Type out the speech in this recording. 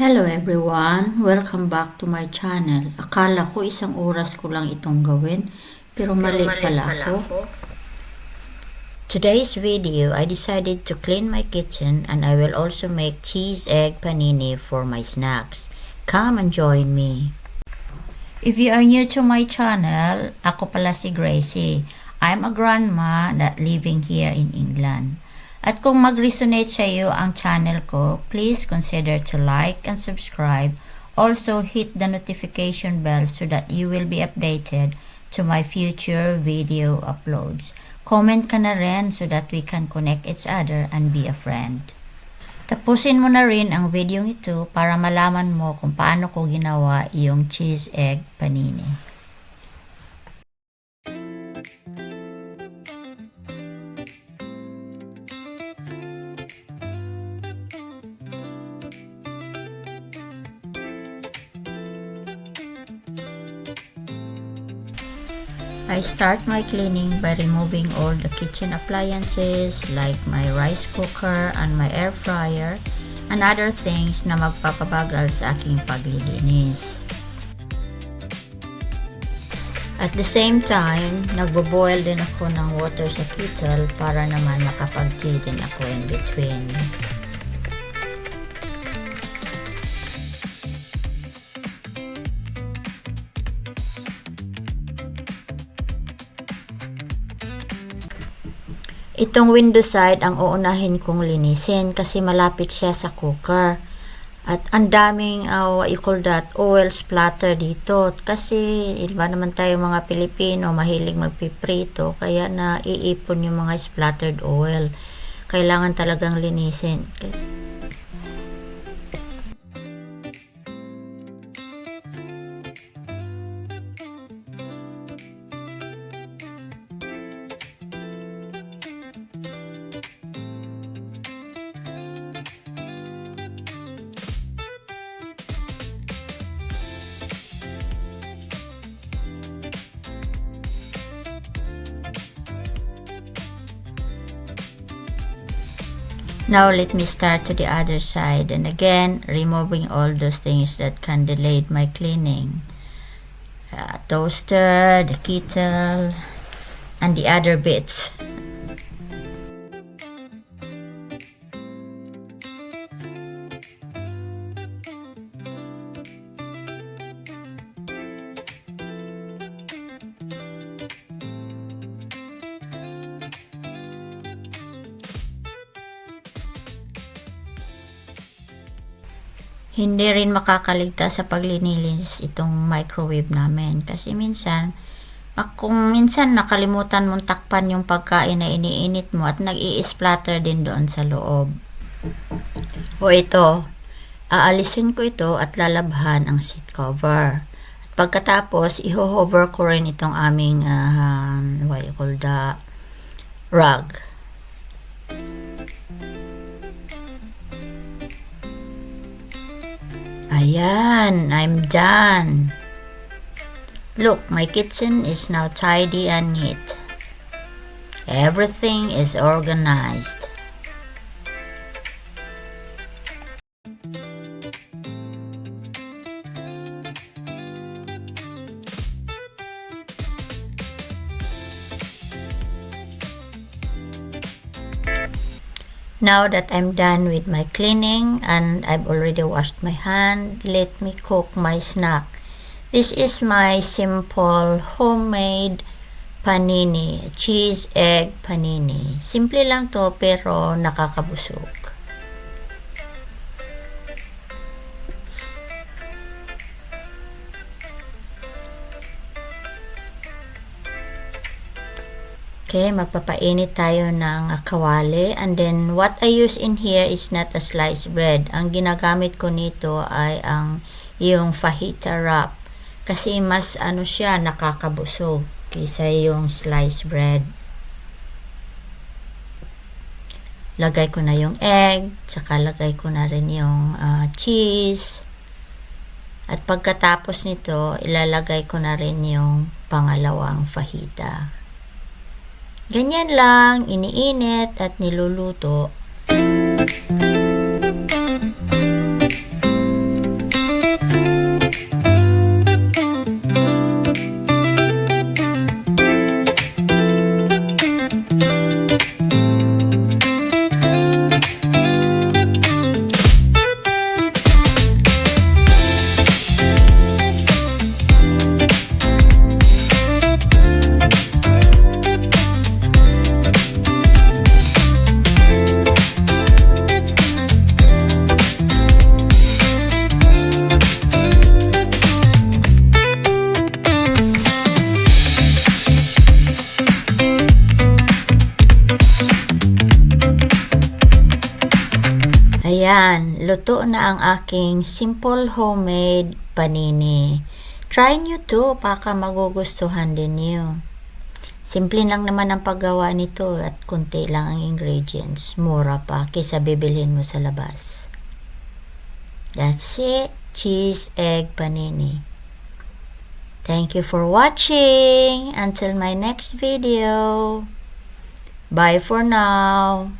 Hello everyone! Welcome back to my channel. Akala ko isang oras ko lang itong gawin, pero mali pala ako. Today's video, I decided to clean my kitchen and I will also make cheese egg panini for my snacks. Come and join me. If you are new to my channel, ako pala si Gracie. I'm a grandma that living here in England. At kung mag-resonate sa iyo ang channel ko, please consider to like and subscribe. Also, hit the notification bell so that you will be updated to my future video uploads. Comment ka na rin so that we can connect each other and be a friend. Tapusin mo na rin ang video ito para malaman mo kung paano ko ginawa yung cheese egg panini. I start my cleaning by removing all the kitchen appliances like my rice cooker and my air fryer and other things na magpapabagal sa aking paglilinis. At the same time, nagbo-boil din ako ng water sa kettle para naman makapag-tea din ako in between. Itong window side ang uunahin kong linisin kasi malapit siya sa cooker. At ang daming, what you call that, oil splatter dito. Kasi iba naman tayo mga Pilipino, mahilig magpiprito. Kaya naiipon yung mga splattered oil. Kailangan talagang linisin. Now let me start to the other side and again removing all those things that can delay my cleaning. Toaster, the kettle, and the other bits. Hindi rin makakaligtas sa paglilinis itong microwave namin kasi minsan nakalimutan mong takpan yung pagkain na iniinit mo at nag-i-splatter din doon sa loob. O ito, aalisin ko ito at lalabhan ang seat cover. At pagkatapos, iho-hover ko rin itong aming what you call the rug. Ayan, I'm done. Look, my kitchen is now tidy and neat. Everything is organized. Now that I'm done with my cleaning and I've already washed my hand, let me cook my snack. This is my simple homemade panini, cheese egg panini. Simple lang to pero nakakabusog. Okay, magpapainit tayo ng kawali and then what I use in here is not a sliced bread. Ang ginagamit ko nito ay yung fajita wrap kasi mas siya nakakabusog kaysa yung sliced bread. Lagay ko na yung egg, tsaka lagay ko na rin yung cheese. At pagkatapos nito, ilalagay ko na rin yung pangalawang fajita. Ganyan lang, iniinit at niluluto. luto na ang aking simple homemade panini. Try nyo to, baka magugustuhan din nyo. Simple lang naman ang paggawa nito at konti lang ang ingredients. Mura pa kaysa bibilhin mo sa labas. That's it. Cheese egg panini. Thank you for watching. Until my next video. Bye for now.